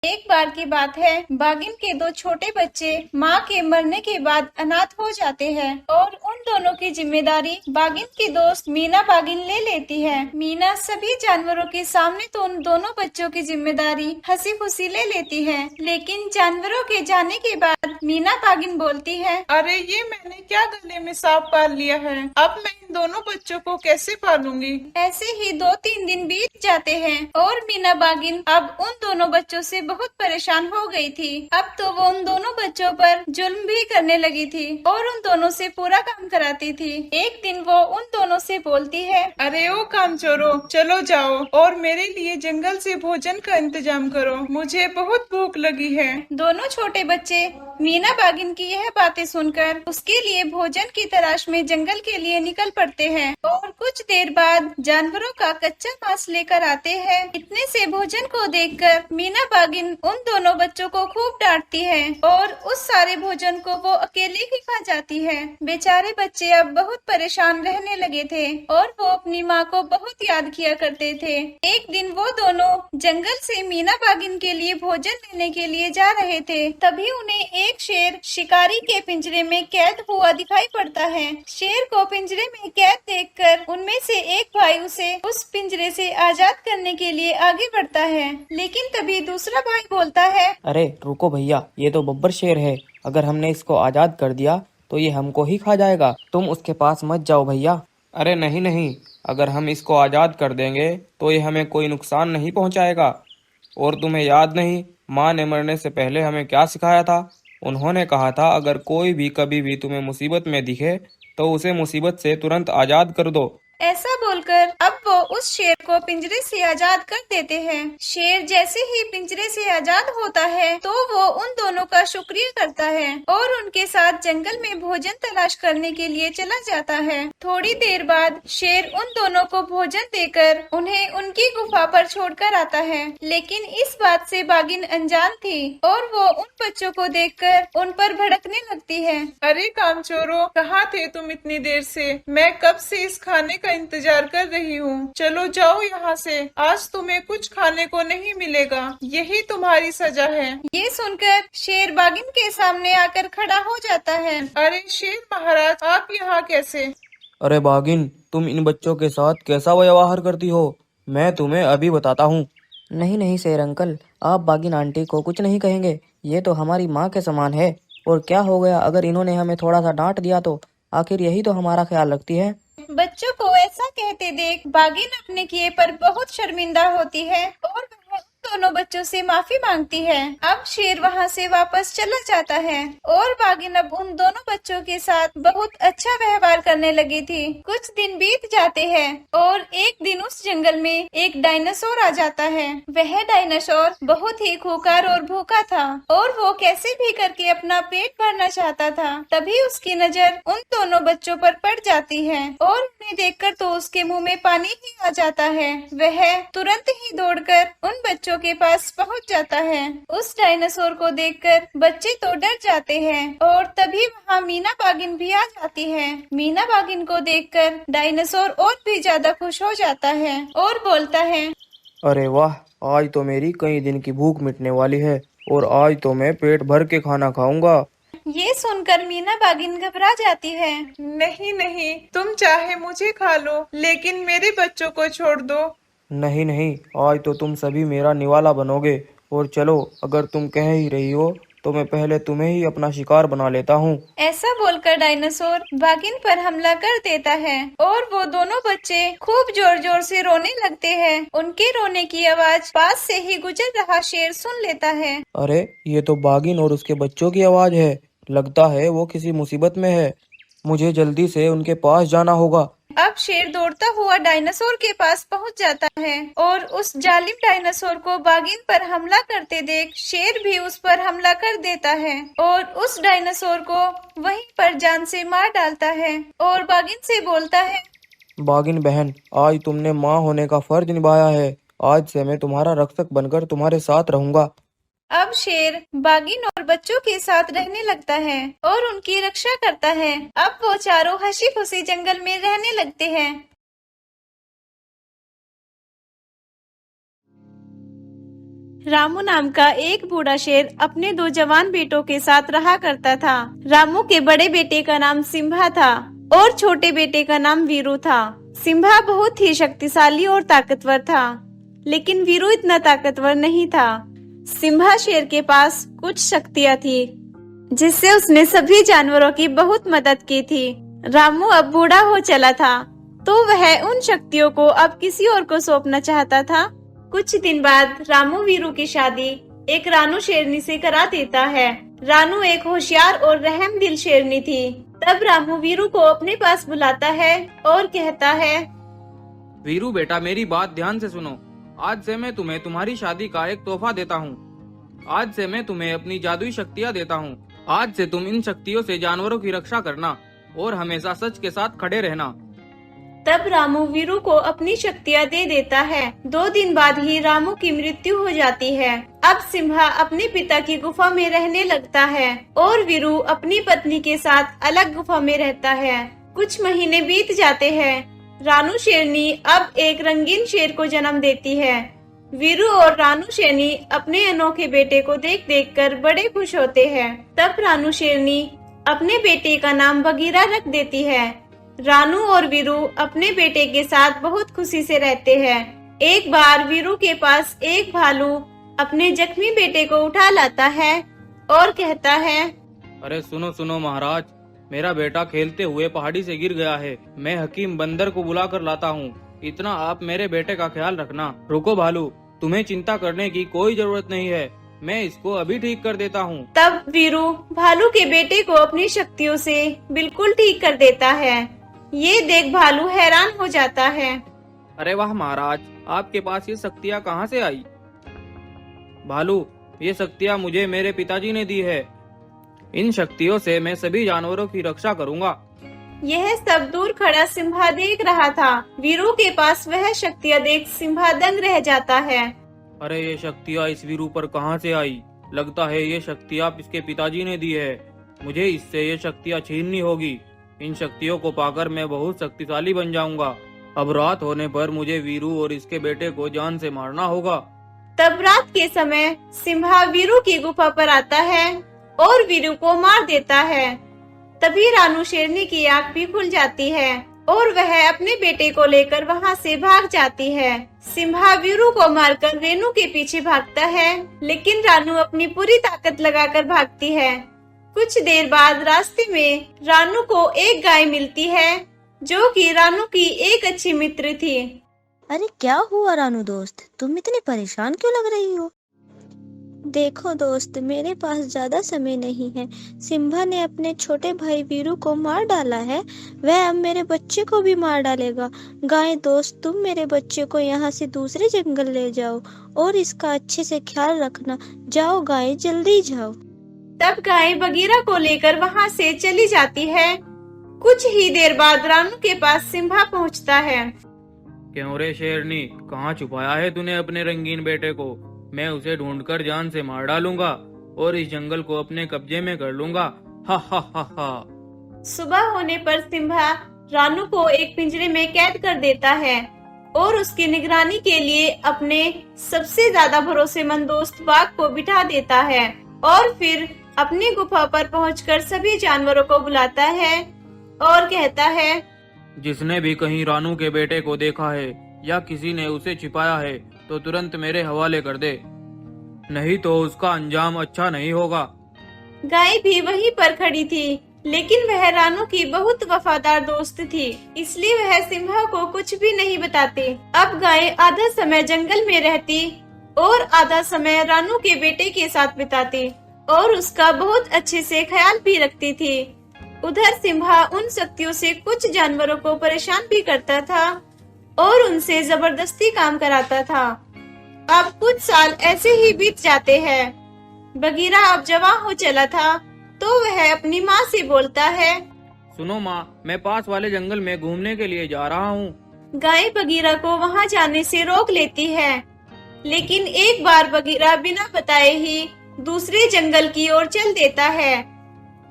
एक बार की बात है, बागिन के दो छोटे बच्चे माँ के मरने के बाद अनाथ हो जाते हैं और उन दोनों की जिम्मेदारी बागिन की दोस्त मीना बागिन ले लेती है। मीना सभी जानवरों के सामने तो उन दोनों बच्चों की जिम्मेदारी हंसी खुशी ले लेती है, लेकिन जानवरों के जाने के बाद मीना बागिन बोलती है, अरे ये मैंने क्या गले में सांप पाल लिया है। अब मैं इन दोनों बच्चों को कैसे पालूंगी। ऐसे ही 2-3 दिन बीत जाते हैं और मीना बागिन अब उन दोनों बच्चों से बहुत परेशान हो गई थी। अब तो वो उन दोनों बच्चों पर जुल्म भी करने लगी थी और उन दोनों से पूरा काम कराती थी। एक दिन वो उन दोनों से बोलती है, अरे ओ कामचोरों, चलो जाओ और मेरे लिए जंगल से भोजन का इंतजाम करो, मुझे बहुत भूख लगी है। दोनों छोटे बच्चे मीना बागिन की यह बातें सुनकर उसके लिए भोजन की तलाश में जंगल के लिए निकल पड़ते हैं और कुछ देर बाद जानवरों का कच्चा मांस लेकर आते हैं। इतने से भोजन को देखकर मीना बागिन उन दोनों बच्चों को खूब डांटती है और उस सारे भोजन को वो अकेले ही खा जाती है। बेचारे बच्चे अब बहुत परेशान रहने लगे थे और वो अपनी माँ को बहुत याद किया करते थे। एक दिन वो दोनों जंगल से मीना बागिन के लिए भोजन लेने के लिए जा रहे थे, तभी उन्हें एक शेर शिकारी के पिंजरे में कैद हुआ दिखाई पड़ता है। शेर को पिंजरे में कैद देखकर उनमें से एक भाई उसे उस पिंजरे से आजाद करने के लिए आगे बढ़ता है, लेकिन तभी दूसरा भाई बोलता है, अरे रुको भैया, ये तो बब्बर शेर है। अगर हमने इसको आजाद कर दिया तो ये हमको ही खा जाएगा। तुम उसके पास मत जाओ भैया। अरे नहीं नहीं, अगर हम इसको आज़ाद कर देंगे तो ये हमें कोई नुकसान नहीं पहुंचाएगा। और तुम्हें याद नहीं, माँ ने मरने से पहले हमें क्या सिखाया था? उन्होंने कहा था अगर कोई भी कभी भी तुम्हें मुसीबत में दिखे तो उसे मुसीबत से तुरंत आज़ाद कर दो। ऐसा बोलकर अब वो उस शेर को पिंजरे से आजाद कर देते हैं। शेर जैसे ही पिंजरे से आजाद होता है तो वो उन दोनों का शुक्रिया करता है और उनके साथ जंगल में भोजन तलाश करने के लिए चला जाता है। थोड़ी देर बाद शेर उन दोनों को भोजन देकर उन्हें उनकी गुफा पर छोड़कर आता है, लेकिन इस बात से बागिन अनजान थी और वो उन बच्चों को देखकर उन पर भड़कने लगती है। अरे कामचोरों, कहाँ थे तुम इतनी देर से? मैं कब से इस खाने का इंतजार कर रही हूँ। चलो जाओ यहाँ से, आज तुम्हें कुछ खाने को नहीं मिलेगा, यही तुम्हारी सजा है। ये सुनकर शेर बागिन के सामने आकर खड़ा हो जाता है। अरे शेर महाराज, आप यहाँ कैसे? अरे बागिन, तुम इन बच्चों के साथ कैसा व्यवहार करती हो, मैं तुम्हें अभी बताता हूँ। नहीं नहीं शेर अंकल, आप बागिन आंटी को कुछ नहीं कहेंगे। ये तो हमारी माँ के समान है। और क्या हो गया अगर इन्होंने हमें थोड़ा सा डांट दिया तो? आखिर यही तो हमारा ख्याल रखती है। बच्चों को ऐसा कहते देख बागिन अपने किए पर बहुत शर्मिंदा होती है और वह उन दोनों बच्चों से माफी मांगती है। अब शेर वहाँ से वापस चला जाता है और बागिन अब उन दोनों बच्चों के साथ बहुत अच्छा व्यवहार करने लगी थी। कुछ दिन बीत जाते हैं और एक दिन उस जंगल में एक डायनासोर आ जाता है। वह डायनासोर बहुत ही खूंखार और भूखा था और वो कैसे भी करके अपना पेट भरना चाहता था। तभी उसकी नजर उन दोनों बच्चों पर पड़ जाती है और उन्हें देखकर तो उसके मुंह में पानी ही आ जाता है। वह तुरंत ही दौड़कर उन बच्चों के पास पहुंच जाता है। उस डायनासोर को देखकर बच्चे तो डर जाते हैं और तभी वहां मीना बागिन भी आ जाती है। मीना बागिन को देखकर डायनासोर और भी ज्यादा खुश हो जाता है और बोलता है, अरे वाह, आज तो मेरी कई दिन की भूख मिटने वाली है और आज तो मैं पेट भर के खाना खाऊंगा। ये सुनकर मीना बागिन घबरा जाती है। नहीं नहीं, तुम चाहे मुझे खा लो, लेकिन मेरे बच्चों को छोड़ दो। नहीं नहीं, आज तो तुम सभी मेरा निवाला बनोगे। और चलो, अगर तुम कह ही रही हो तो मैं पहले तुम्हें ही अपना शिकार बना लेता हूँ। ऐसा बोलकर डायनासोर बागिन पर हमला कर देता है और वो दोनों बच्चे खूब जोर जोर से रोने लगते हैं। उनके रोने की आवाज पास से ही गुजर रहा शेर सुन लेता है। अरे ये तो बागिन और उसके बच्चों की आवाज है। लगता है वो किसी मुसीबत में है। मुझे जल्दी से उनके पास जाना होगा। अब शेर दौड़ता हुआ डायनासोर के पास पहुंच जाता है और उस जालिम डायनासोर को बागिन पर हमला करते देख शेर भी उस पर हमला कर देता है और उस डायनासोर को वहीं पर जान से मार डालता है और बागिन से बोलता है, बागिन बहन, आज तुमने माँ होने का फर्ज निभाया है। आज से मैं तुम्हारा रक्षक बनकर तुम्हारे साथ रहूंगा। अब शेर बागिन और बच्चों के साथ रहने लगता है और उनकी रक्षा करता है। अब वो चारों हंसी खुशी जंगल में रहने लगते हैं। रामू नाम का एक बूढ़ा शेर अपने 2 जवान बेटों के साथ रहा करता था। रामू के बड़े बेटे का नाम सिम्हा था और छोटे बेटे का नाम वीरू था। सिम्हा बहुत ही शक्तिशाली और ताकतवर था, लेकिन वीरू इतना ताकतवर नहीं था। सिम्हा शेर के पास कुछ शक्तियाँ थी, जिससे उसने सभी जानवरों की बहुत मदद की थी। रामू अब बूढ़ा हो चला था, तो वह उन शक्तियों को अब किसी और को सौंपना चाहता था। कुछ दिन बाद रामू वीरू की शादी एक रानू शेरनी से करा देता है। रानू एक होशियार और रहमदिल शेरनी थी। तब रामू वीरू को अपने पास बुलाता है और कहता है, वीरू बेटा, मेरी बात ध्यान से सुनो। आज से मैं तुम्हें तुम्हारी शादी का एक तोहफा देता हूँ। आज से मैं तुम्हें अपनी जादुई शक्तियाँ देता हूँ। आज से तुम इन शक्तियों से जानवरों की रक्षा करना और हमेशा सच के साथ खड़े रहना। तब रामू वीरू को अपनी शक्तियाँ दे देता है। 2 दिन बाद ही रामू की मृत्यु हो जाती है। अब सिम्हा अपने पिता की गुफा में रहने लगता है और वीरू अपनी पत्नी के साथ अलग गुफा में रहता है। कुछ महीने बीत जाते हैं। रानू शेरनी अब एक रंगीन शेर को जन्म देती है। वीरू और रानू शेरनी अपने अनोखे बेटे को देख देख कर बड़े खुश होते हैं। तब रानू शेरनी अपने बेटे का नाम बगीरा रख देती है। रानू और वीरू अपने बेटे के साथ बहुत खुशी से रहते हैं। एक बार वीरू के पास एक भालू अपने जख्मी बेटे को उठा लाता है और कहता है, अरे सुनो सुनो महाराज, मेरा बेटा खेलते हुए पहाड़ी से गिर गया है। मैं हकीम बंदर को बुला कर लाता हूँ। इतना आप मेरे बेटे का ख्याल रखना। रुको भालू, तुम्हें चिंता करने की कोई जरूरत नहीं है। मैं इसको अभी ठीक कर देता हूँ। तब वीरू भालू के बेटे को अपनी शक्तियों से बिल्कुल ठीक कर देता है। ये देख भालू हैरान हो जाता है। अरे वाह महाराज, आपके पास ये शक्तियाँ कहाँ से आई? भालू, ये शक्तियाँ मुझे मेरे पिताजी ने दी है। इन शक्तियों से मैं सभी जानवरों की रक्षा करूँगा। यह सब दूर खड़ा सिम्हा देख रहा था। वीरू के पास वह शक्तियाँ देख सिम्हा दंग रह जाता है। अरे ये शक्तियाँ इस वीरू पर कहाँ से आई? लगता है ये शक्तियाँ इसके पिताजी ने दी है। मुझे इससे ये शक्तियाँ छीननी होगी। इन शक्तियों को पाकर मैं बहुत शक्तिशाली बन जाऊंगा। अब रात होने पर मुझे वीरू और इसके बेटे को जान से मारना होगा। तब रात के समय सिम्हा वीरू की गुफा पर आता है और वीरू को मार देता है। तभी रानू शेरनी की आँख भी खुल जाती है और वह अपने बेटे को लेकर वहाँ से भाग जाती है। सिम्हा वीरू को मारकर रेनू के पीछे भागता है, लेकिन रानू अपनी पूरी ताकत लगाकर भागती है। कुछ देर बाद रास्ते में रानू को एक गाय मिलती है, जो कि रानू की एक अच्छी मित्र थी। अरे क्या हुआ रानू दोस्त, तुम इतनी परेशान क्यों लग रही हो? देखो दोस्त, मेरे पास ज्यादा समय नहीं है। सिम्हा ने अपने छोटे भाई वीरू को मार डाला है। वह अब मेरे बच्चे को भी मार डालेगा। गाय दोस्त, तुम मेरे बच्चे को यहाँ से दूसरे जंगल ले जाओ और इसका अच्छे से ख्याल रखना। जाओ गाय, जल्दी जाओ। तब गाय बगीरा को लेकर वहाँ से चली जाती है। कुछ ही देर बाद रानू के पास सिम्हा पहुँचता है। क्यों रे शेरनी, कहाँ छुपाया है तूने अपने रंगीन बेटे को? मैं उसे ढूंढकर जान से मार डालूंगा और इस जंगल को अपने कब्जे में कर लूंगा। हा हा हा हा। सुबह होने पर सिम्हा रानू को एक पिंजरे में कैद कर देता है और उसकी निगरानी के लिए अपने सबसे ज्यादा भरोसेमंद दोस्त बाघ को बिठा देता है और फिर अपनी गुफा पर पहुंचकर सभी जानवरों को बुलाता है और कहता है, जिसने भी कहीं रानू के बेटे को देखा है या किसी ने उसे छिपाया है तो तुरंत मेरे हवाले कर दे, नहीं तो उसका अंजाम अच्छा नहीं होगा। गाय भी वहीं पर खड़ी थी, लेकिन वह रानू की बहुत वफादार दोस्त थी, इसलिए वह सिम्हा को कुछ भी नहीं बताती। अब गाय आधा समय जंगल में रहती और आधा समय रानू के बेटे के साथ बिताती और उसका बहुत अच्छे से ख्याल भी रखती थी। उधर सिम्हा उन शक्तियों से कुछ जानवरों को परेशान भी करता था और उनसे जबरदस्ती काम कराता था। अब कुछ साल ऐसे ही बीत जाते हैं। बगीरा अब जवान हो चला था, तो वह अपनी माँ से बोलता है, सुनो माँ, मैं पास वाले जंगल में घूमने के लिए जा रहा हूँ। गाय बगीरा को वहाँ जाने से रोक लेती है, लेकिन एक बार बगीरा बिना बताए ही दूसरे जंगल की ओर चल देता है।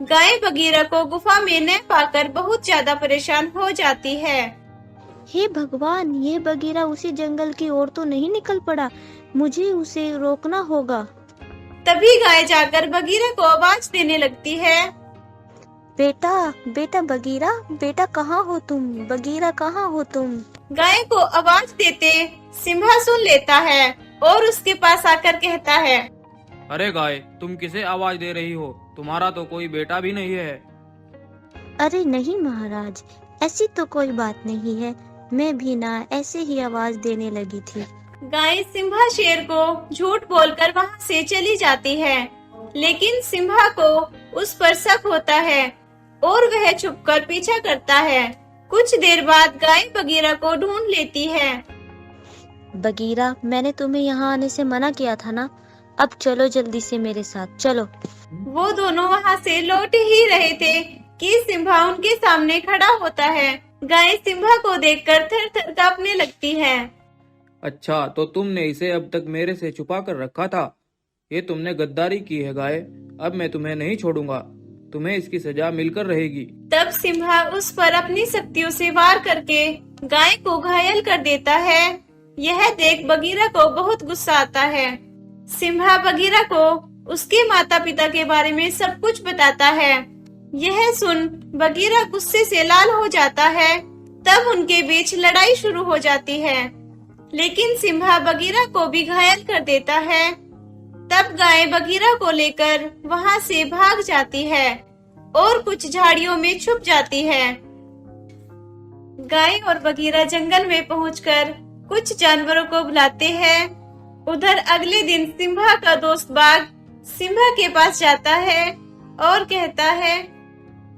गाय बगीरा को गुफा में न पाकर बहुत ज्यादा परेशान हो जाती है। हे भगवान, ये बगीरा उसी जंगल की ओर तो नहीं निकल पड़ा मुझे उसे रोकना होगा। तभी गाय जाकर बगीरा को आवाज देने लगती है। बेटा, बेटा बगीरा, बेटा कहाँ हो तुम? बगीरा कहाँ हो तुम? गाय को आवाज देते सिम्हा सुन लेता है और उसके पास आकर कहता है, अरे गाय, तुम किसे आवाज दे रही हो? तुम्हारा तो कोई बेटा भी नहीं है। अरे नहीं महाराज, ऐसी तो कोई बात नहीं है। मैं भी ना ऐसे ही आवाज देने लगी थी। गाय सिम्हा शेर को झूठ बोलकर वहाँ से चली जाती है, लेकिन सिम्हा को उस पर शक होता है और वह छुपकर पीछा करता है। कुछ देर बाद गाय बगीरा को ढूंढ लेती है। बगीरा, मैंने तुम्हें यहाँ आने से मना किया था ना? अब चलो जल्दी से मेरे साथ चलो। वो दोनों वहाँ से लौट ही रहे थे कि सिम्हा उनके सामने खड़ा होता है। गाय सिम्हा को देखकर थर थर कांपने लगती है। अच्छा, तो तुमने इसे अब तक मेरे से छुपा कर रखा था। ये तुमने गद्दारी की है गाय। अब मैं तुम्हें नहीं छोड़ूंगा। तुम्हें इसकी सजा मिलकर रहेगी। तब सिम्हा उस पर अपनी शक्तियों से वार करके गाय को घायल कर देता है। यह देख बगीरा को बहुत गुस्सा आता है। सिम्हा बगीरा को उसके माता पिता के बारे में सब कुछ बताता है। यह सुन बगीरा गुस्से से लाल हो जाता है। तब उनके बीच लड़ाई शुरू हो जाती है, लेकिन सिम्हा बगीरा को भी घायल कर देता है। तब गाय बगीरा को लेकर वहाँ से भाग जाती है और कुछ झाड़ियों में छुप जाती है। गाय और बगीरा जंगल में पहुंचकर कुछ जानवरों को बुलाते हैं। उधर अगले दिन सिम्हा का दोस्त बाघ सिम्हा के पास जाता है और कहता है,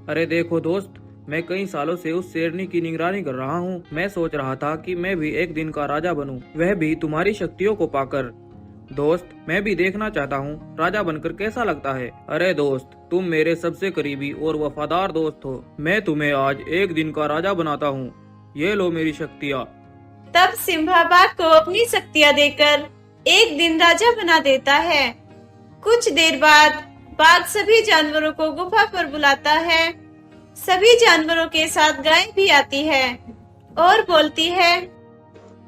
अरे देखो दोस्त, मैं कई सालों से उस शेरनी की निगरानी कर रहा हूँ। मैं सोच रहा था कि मैं भी एक दिन का राजा बनूं, वह भी तुम्हारी शक्तियों को पाकर। दोस्त, मैं भी देखना चाहता हूँ राजा बनकर कैसा लगता है। अरे दोस्त, तुम मेरे सबसे करीबी और वफादार दोस्त हो। मैं तुम्हें आज एक दिन का राजा बनाता हूँ। ये लो मेरी शक्तियाँ। तब सिम्हा बाघ को अपनी शक्तियाँ देकर एक दिन राजा बना देता है। कुछ देर बाद बाघ सभी जानवरों को गुफा पर बुलाता है। सभी जानवरों के साथ गाय भी आती है और बोलती है,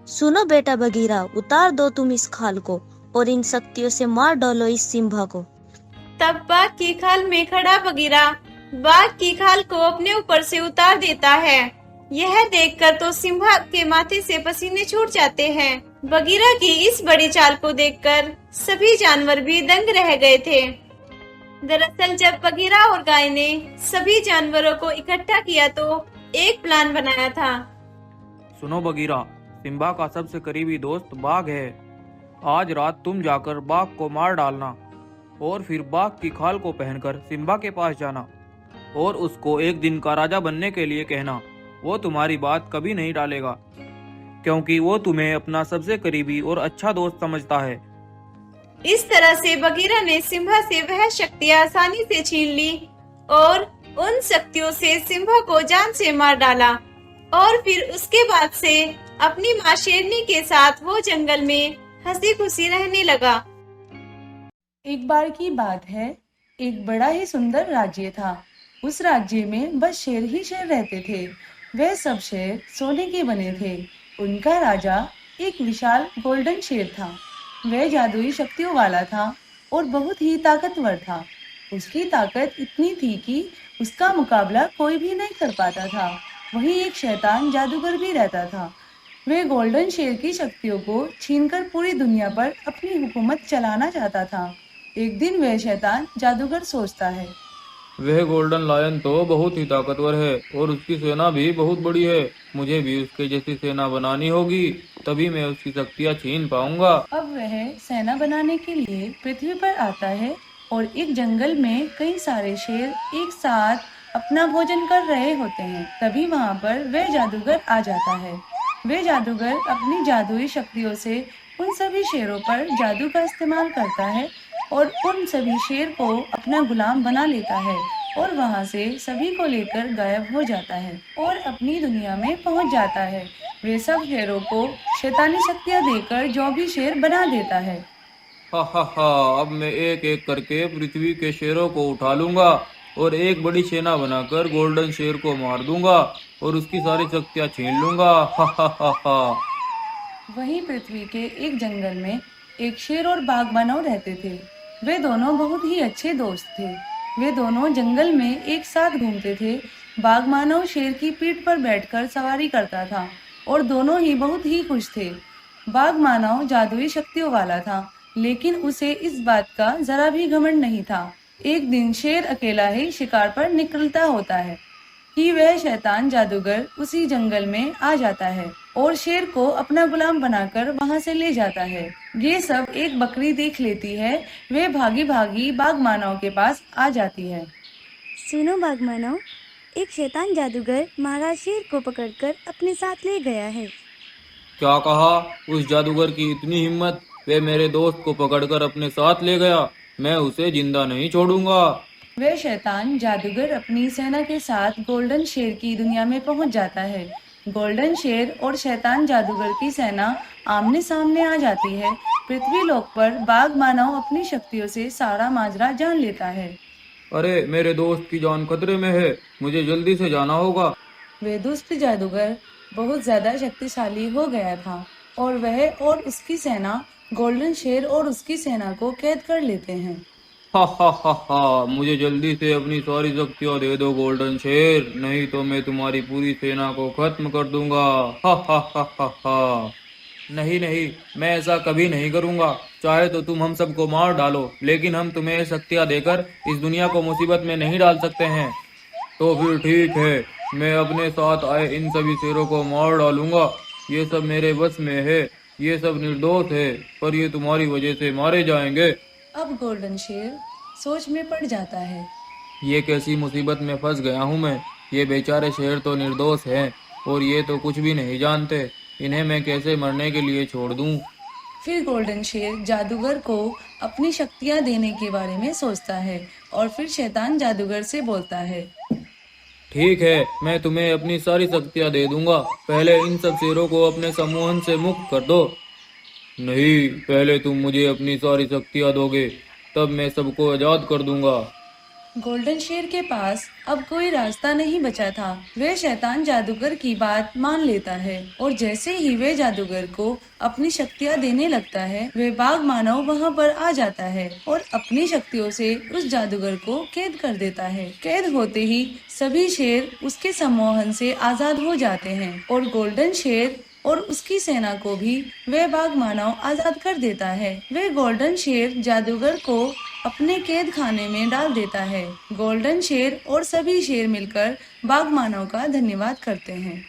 सुनो बेटा बगीरा, उतार दो तुम इस खाल को और इन शक्तियों से मार डालो इस सिम्हा को। तब बाघ की खाल में खड़ा बगीरा बाघ की खाल को अपने ऊपर से उतार देता है। यह देखकर तो सिम्हा के माथे से पसीने छूट जाते हैं। बगीरा की इस बड़ी चाल को देखकर सभी जानवर भी दंग रह गए थे। दरअसल जब बगीरा और गाय ने सभी जानवरों को इकट्ठा किया तो एक प्लान बनाया था। सुनो बगीरा, सिम्बा का सबसे करीबी दोस्त बाघ है। आज रात तुम जाकर बाघ को मार डालना और फिर बाघ की खाल को पहनकर सिम्बा के पास जाना और उसको एक दिन का राजा बनने के लिए कहना। वो तुम्हारी बात कभी नहीं डालेगा, क्योंकि वो तुम्हें अपना सबसे करीबी और अच्छा दोस्त समझता है। इस तरह से बगीरा ने सिम्हा से वह शक्तियाँ आसानी से छीन ली और उन शक्तियों से सिम्हा को जान से मार डाला और फिर उसके बाद से अपनी माँ शेरनी के साथ वो जंगल में हंसी खुशी रहने लगा। एक बार की बात है, एक बड़ा ही सुंदर राज्य था। उस राज्य में बस शेर ही शेर रहते थे। वे सब शेर सोने के बने थे। उनका राजा एक विशाल गोल्डन शेर था। वह जादुई शक्तियों वाला था और बहुत ही ताकतवर था। उसकी ताकत इतनी थी कि उसका मुकाबला कोई भी नहीं कर पाता था। वहीं एक शैतान जादूगर भी रहता था। वह गोल्डन शेर की शक्तियों को छीनकर पूरी दुनिया पर अपनी हुकूमत चलाना चाहता था। एक दिन वह शैतान जादूगर सोचता है, वह गोल्डन लायन तो बहुत ही ताकतवर है और उसकी सेना भी बहुत बड़ी है। मुझे भी उसके जैसी सेना बनानी होगी, तभी मैं उसकी शक्तियाँ छीन पाऊंगा। अब वह सेना बनाने के लिए पृथ्वी पर आता है और एक जंगल में कई सारे शेर एक साथ अपना भोजन कर रहे होते हैं। तभी वहाँ पर वह जादूगर आ जाता है। वह जादूगर अपनी जादुई शक्तियों से उन सभी शेरों पर जादू का इस्तेमाल करता है और उन सभी शेर को अपना गुलाम बना लेता है और वहाँ से सभी को लेकर गायब हो जाता है और अपनी दुनिया में पहुँच जाता है। वे सब शेरों को शैतानी शक्तियाँ देकर जो भी शेर बना देता है। हा हा हा, अब मैं एक एक करके पृथ्वी के शेरों को उठा लूंगा और एक बड़ी सेना बनाकर गोल्डन शेर को मार दूंगा और उसकी सारी शक्तियाँ छीन लूंगा। हा हा हा हा। वहीं पृथ्वी के एक जंगल में एक शेर और बाघ मानव रहते थे। वे दोनों बहुत ही अच्छे दोस्त थे। वे दोनों जंगल में एक साथ घूमते थे। बाघ मानव शेर की पीठ पर बैठकर सवारी करता था और दोनों ही बहुत ही खुश थे। बाघ मानव जादुई शक्तियों वाला था, लेकिन उसे इस बात का जरा भी घमंड नहीं था। एक दिन शेर अकेला ही शिकार पर निकलता होता है कि वह शैतान जादूगर उसी जंगल में आ जाता है और शेर को अपना गुलाम बनाकर वहां से ले जाता है। ये सब एक बकरी देख लेती है। वे भागी भागी बाघ मानव के पास आ जाती है। सुनो बाघ मानव, एक शैतान जादूगर महाराज शेर को पकड़कर अपने साथ ले गया है। क्या कहा? उस जादूगर की इतनी हिम्मत? वे मेरे दोस्त को पकड़कर अपने साथ ले गया। मैं उसे जिंदा नहीं छोड़ूंगा। वह शैतान जादूगर अपनी सेना के साथ गोल्डन शेर की दुनिया में पहुंच जाता है। गोल्डन शेर और शैतान जादूगर की सेना आमने सामने आ जाती है। पृथ्वी लोक पर बाघ मानव अपनी शक्तियों से सारा माजरा जान लेता है। अरे, मेरे दोस्त की जान खतरे में है, मुझे जल्दी से जाना होगा। वे दुष्ट जादूगर बहुत ज्यादा शक्तिशाली हो गया था और वह और उसकी सेना गोल्डन शेर और उसकी सेना को कैद कर लेते हैं। हा हा हा हा, मुझे जल्दी से अपनी सारी शक्तियाँ दे दो गोल्डन शेर, नहीं तो मैं तुम्हारी पूरी सेना को खत्म कर दूंगा। हा हा हा हा हा। नहीं नहीं, मैं ऐसा कभी नहीं करूंगा। चाहे तो तुम हम सबको मार डालो, लेकिन हम तुम्हें ये शक्तियाँ देकर इस दुनिया को मुसीबत में नहीं डाल सकते हैं। तो फिर ठीक है, मैं अपने साथ आए इन सभी शेरों को मार डालूंगा। ये सब मेरे बस में है, ये सब निर्दोष है, पर ये तुम्हारी वजह से मारे जाएंगे। अब गोल्डन शेर सोच में पड़ जाता है। ये कैसी मुसीबत में फंस गया हूँ मैं। ये बेचारे शेर तो निर्दोष हैं और ये तो कुछ भी नहीं जानते। इन्हें मैं कैसे मरने के लिए छोड़ दूँ? फिर गोल्डन शेर जादूगर को अपनी शक्तियां देने के बारे में सोचता है और फिर शैतान जादूगर से बोलता है। ठीक है, मैं तुम्हें अपनी सारी शक्तियाँ दे दूंगा। पहले इन सब शेरों को अपने सम्मोहन से मुक्त कर दो। नहीं, पहले तुम मुझे अपनी सारी शक्तियाँ दोगे, तब मैं सबको आजाद कर दूंगा। गोल्डन शेर के पास अब कोई रास्ता नहीं बचा था। वह शैतान जादूगर की बात मान लेता है और जैसे ही वह जादूगर को अपनी शक्तियाँ देने लगता है, वह बाघ मानव वहाँ पर आ जाता है और अपनी शक्तियों से उस जादूगर को कैद कर देता है। कैद होते ही सभी शेर उसके सम्मोहन से आजाद हो जाते हैं और गोल्डन शेर और उसकी सेना को भी वह बाघ मानव आजाद कर देता है। वह गोल्डन शेर जादूगर को अपने कैद खाने में डाल देता है। गोल्डन शेर और सभी शेर मिलकर बाघ मानव का धन्यवाद करते हैं।